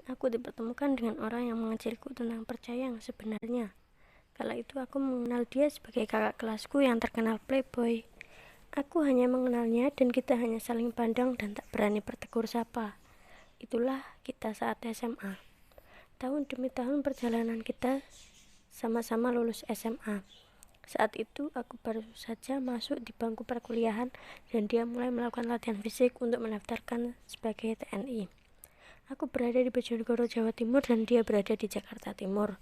aku dipertemukan dengan orang yang mengajariku tentang percaya yang sebenarnya. Kala itu aku mengenal dia sebagai kakak kelasku yang terkenal playboy. Aku hanya mengenalnya dan kita hanya saling pandang dan tak berani bertegur sapa. Itulah kita saat SMA. Tahun demi tahun perjalanan kita sama-sama lulus SMA. Saat itu aku baru saja masuk di bangku perkuliahan dan dia mulai melakukan latihan fisik untuk mendaftarkan sebagai TNI. Aku berada di Bojonegoro, Jawa Timur dan dia berada di Jakarta Timur.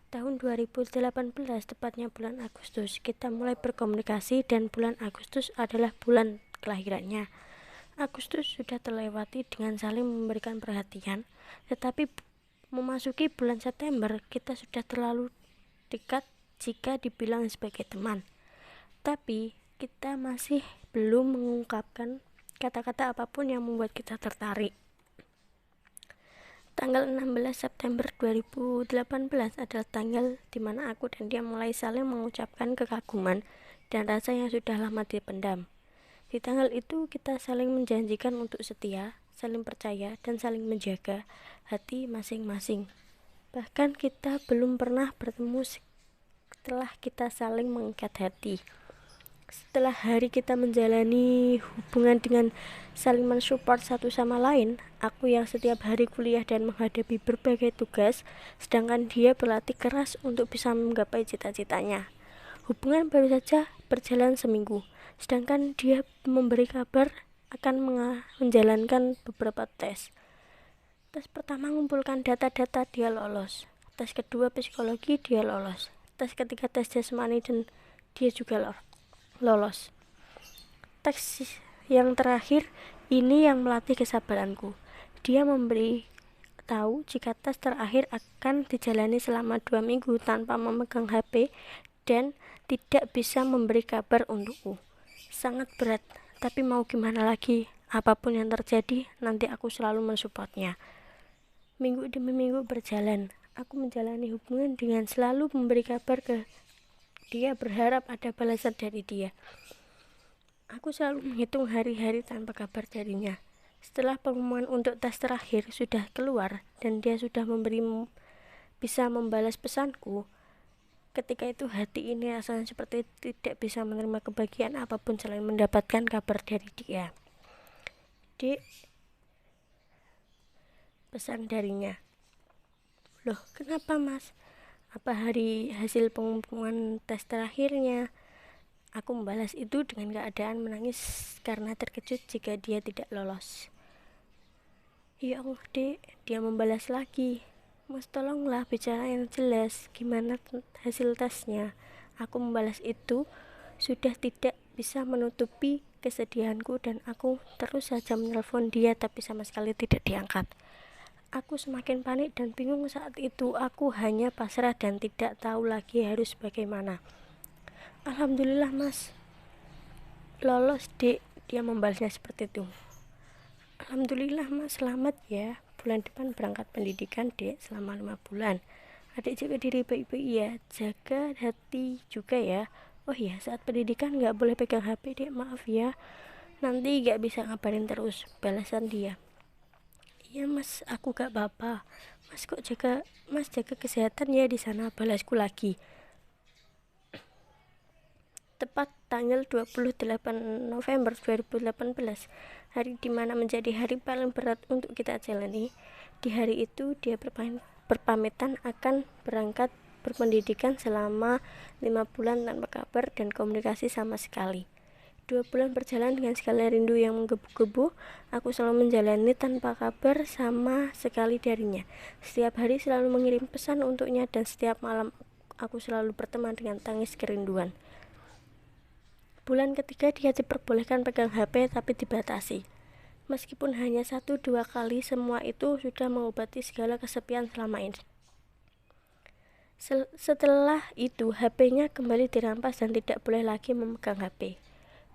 Tahun 2018, tepatnya bulan Agustus, kita mulai berkomunikasi dan bulan Agustus adalah bulan kelahirannya. Agustus sudah terlewati dengan saling memberikan perhatian, tetapi memasuki bulan September kita sudah terlalu dekat jika dibilang sebagai teman. Tapi kita masih belum mengungkapkan kata-kata apapun yang membuat kita tertarik. Tanggal 16 September 2018 adalah tanggal di mana aku dan dia mulai saling mengucapkan kekaguman dan rasa yang sudah lama dipendam. Di tanggal itu kita saling menjanjikan untuk setia, saling percaya, dan saling menjaga hati masing-masing. Bahkan kita belum pernah bertemu setelah kita saling mengikat hati. Setelah hari kita menjalani hubungan dengan saling mensupport satu sama lain, aku yang setiap hari kuliah dan menghadapi berbagai tugas, sedangkan dia berlatih keras untuk bisa menggapai cita-citanya. Hubungan baru saja berjalan seminggu, sedangkan dia memberi kabar akan menjalankan beberapa tes. Tes pertama mengumpulkan data-data, dia lolos. Tes kedua psikologi, dia lolos. Tes ketiga tes jasmani dan dia juga lolos. Tes yang terakhir ini yang melatih kesabaranku. Dia memberi tahu jika tes terakhir akan dijalani selama 2 minggu tanpa memegang HP dan tidak bisa memberi kabar untukku. Sangat berat, tapi mau gimana lagi, apapun yang terjadi nanti aku selalu mensupportnya. Minggu demi minggu berjalan, aku menjalani hubungan dengan selalu memberi kabar ke dia, berharap ada balasan dari dia. Aku selalu menghitung hari-hari tanpa kabar darinya. Setelah pengumuman untuk tes terakhir sudah keluar dan dia sudah bisa membalas pesanku, ketika itu hati ini rasanya seperti tidak bisa menerima kebahagiaan apapun selain mendapatkan kabar dari dia. Dek, pesan darinya. Loh, kenapa mas? Apa hari hasil pengumuman tes terakhirnya? Aku membalas itu dengan keadaan menangis karena terkejut jika dia tidak lolos. Ya Allah dek, dia membalas lagi. Mas tolonglah bicara yang jelas, gimana hasil tesnya? Aku membalas itu sudah tidak bisa menutupi kesedihanku dan aku terus saja menelpon dia tapi sama sekali tidak diangkat. Aku semakin panik dan bingung saat itu. Aku hanya pasrah dan tidak tahu lagi harus bagaimana. Alhamdulillah mas, lolos dek, dia membalasnya seperti itu. Alhamdulillah mas, selamat ya, bulan depan berangkat pendidikan dek selama 5 bulan. Adik jaga diri baik-baik ya, jaga hati juga ya. Oh ya, saat pendidikan gak boleh pegang HP dek, maaf ya, nanti gak bisa ngabarin terus, balasan dia. Iya mas, aku gak apa-apa. Mas jaga kesehatan ya di sana, balasku lagi. Tepat tanggal 28 November 2018, hari dimana menjadi hari paling berat untuk kita jalani. Di hari itu dia berpamitan akan berangkat berpendidikan selama 5 bulan tanpa kabar dan komunikasi sama sekali. 2 bulan berjalan dengan segala rindu yang menggebu-gebu. Aku selalu menjalani tanpa kabar sama sekali darinya. Setiap hari selalu mengirim pesan untuknya dan setiap malam aku selalu berteman dengan tangis kerinduan. Bulan ketiga dia diperbolehkan pegang HP tapi dibatasi. Meskipun hanya 1-2 kali, semua itu sudah mengobati segala kesepian selama ini. Setelah itu HP-nya kembali dirampas dan tidak boleh lagi memegang HP.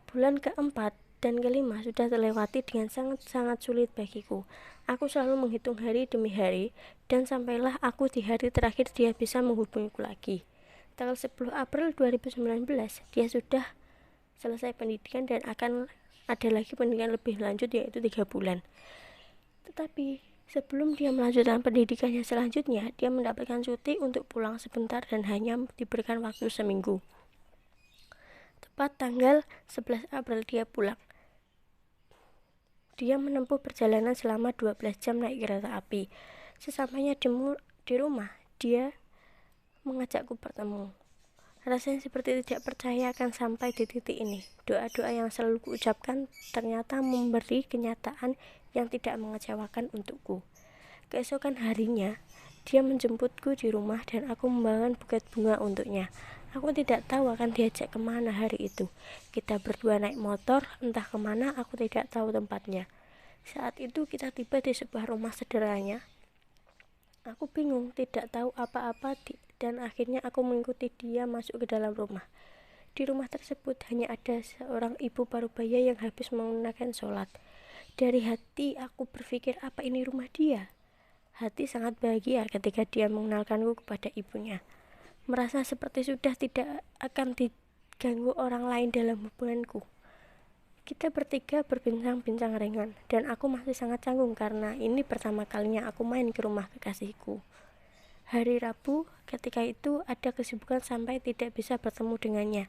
Bulan keempat dan kelima sudah terlewati dengan sangat-sangat sulit bagiku. Aku selalu menghitung hari demi hari dan sampailah aku di hari terakhir dia bisa menghubungiku lagi. Tanggal 10 April 2019 dia sudah selesai pendidikan dan akan ada lagi pendidikan lebih lanjut yaitu 3 bulan. Tetapi Sebelum dia melanjutkan pendidikannya selanjutnya, dia mendapatkan cuti untuk pulang sebentar dan hanya diberikan waktu seminggu. Tepat tanggal 11 April dia pulang. Dia menempuh perjalanan selama 12 jam naik kereta api. Sesampainya di rumah, dia mengajakku bertemu. Rasanya seperti tidak percaya akan sampai di titik ini. Doa-doa yang selalu kuucapkan ternyata memberi kenyataan yang tidak mengecewakan untukku. Keesokan harinya, dia menjemputku di rumah dan aku membawakan buket bunga untuknya. Aku tidak tahu akan diajak kemana hari itu. Kita berdua naik motor, entah kemana, aku tidak tahu tempatnya. Saat itu kita tiba di sebuah rumah sederhana. Aku bingung, tidak tahu apa-apa dan akhirnya aku mengikuti dia masuk ke dalam rumah. Di rumah tersebut hanya ada seorang ibu parubaya yang habis menunaikan sholat. Dari hati aku berpikir, apa ini rumah dia? Hati sangat bahagia ketika dia mengenalkanku kepada ibunya. Merasa seperti sudah tidak akan diganggu orang lain dalam hubunganku. Kita bertiga berbincang-bincang ringan, dan aku masih sangat canggung karena ini pertama kalinya aku main ke rumah kekasihku. Hari Rabu, ketika itu ada kesibukan sampai tidak bisa bertemu dengannya.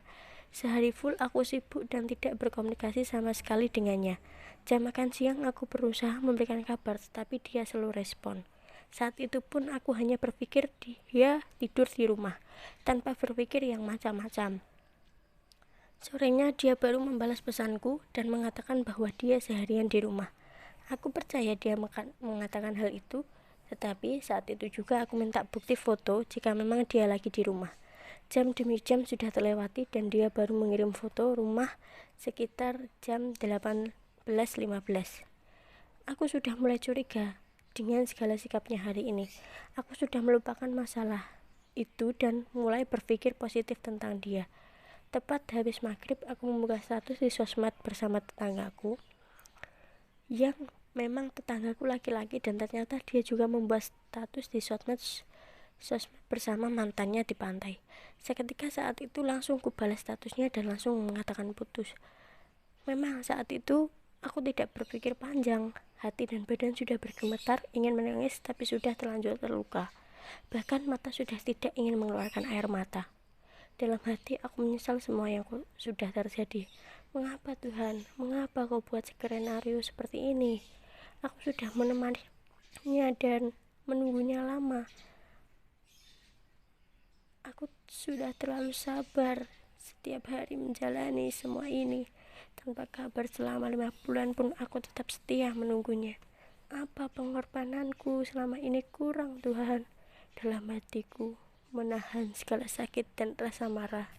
Sehari full aku sibuk dan tidak berkomunikasi sama sekali dengannya. Jam makan siang aku berusaha memberikan kabar, tetapi dia selalu respon. Saat itu pun aku hanya berpikir dia tidur di rumah, tanpa berpikir yang macam-macam. Sorenya dia baru membalas pesanku dan mengatakan bahwa dia seharian di rumah. Aku percaya dia mengatakan hal itu, tetapi saat itu juga aku minta bukti foto jika memang dia lagi di rumah. Jam demi jam sudah terlewati dan dia baru mengirim foto rumah sekitar jam 18.15. Aku sudah mulai curiga dengan segala sikapnya hari ini. Aku sudah melupakan masalah itu dan mulai berpikir positif tentang dia. Tepat habis maghrib, aku membuka status di sosmed bersama tetanggaku yang memang tetanggaku laki-laki, dan ternyata dia juga membuat status di sosmed bersama mantannya di pantai. Seketika saat itu langsung kubalas statusnya dan langsung mengatakan putus. Memang saat itu aku tidak berpikir panjang. Hati dan badan sudah bergemetar, ingin menangis tapi sudah terlanjur terluka. Bahkan mata sudah tidak ingin mengeluarkan air mata. Dalam hati aku menyesal semua yang sudah terjadi. Mengapa Tuhan? Mengapa kau buat skenario seperti ini? Aku sudah menemaninya dan menunggunya lama. Aku sudah terlalu sabar setiap hari menjalani semua ini. Tanpa kabar selama 5 bulan pun aku tetap setia menunggunya. Apa pengorbananku selama ini kurang Tuhan? Dalam hatiku menahan segala sakit dan rasa marah.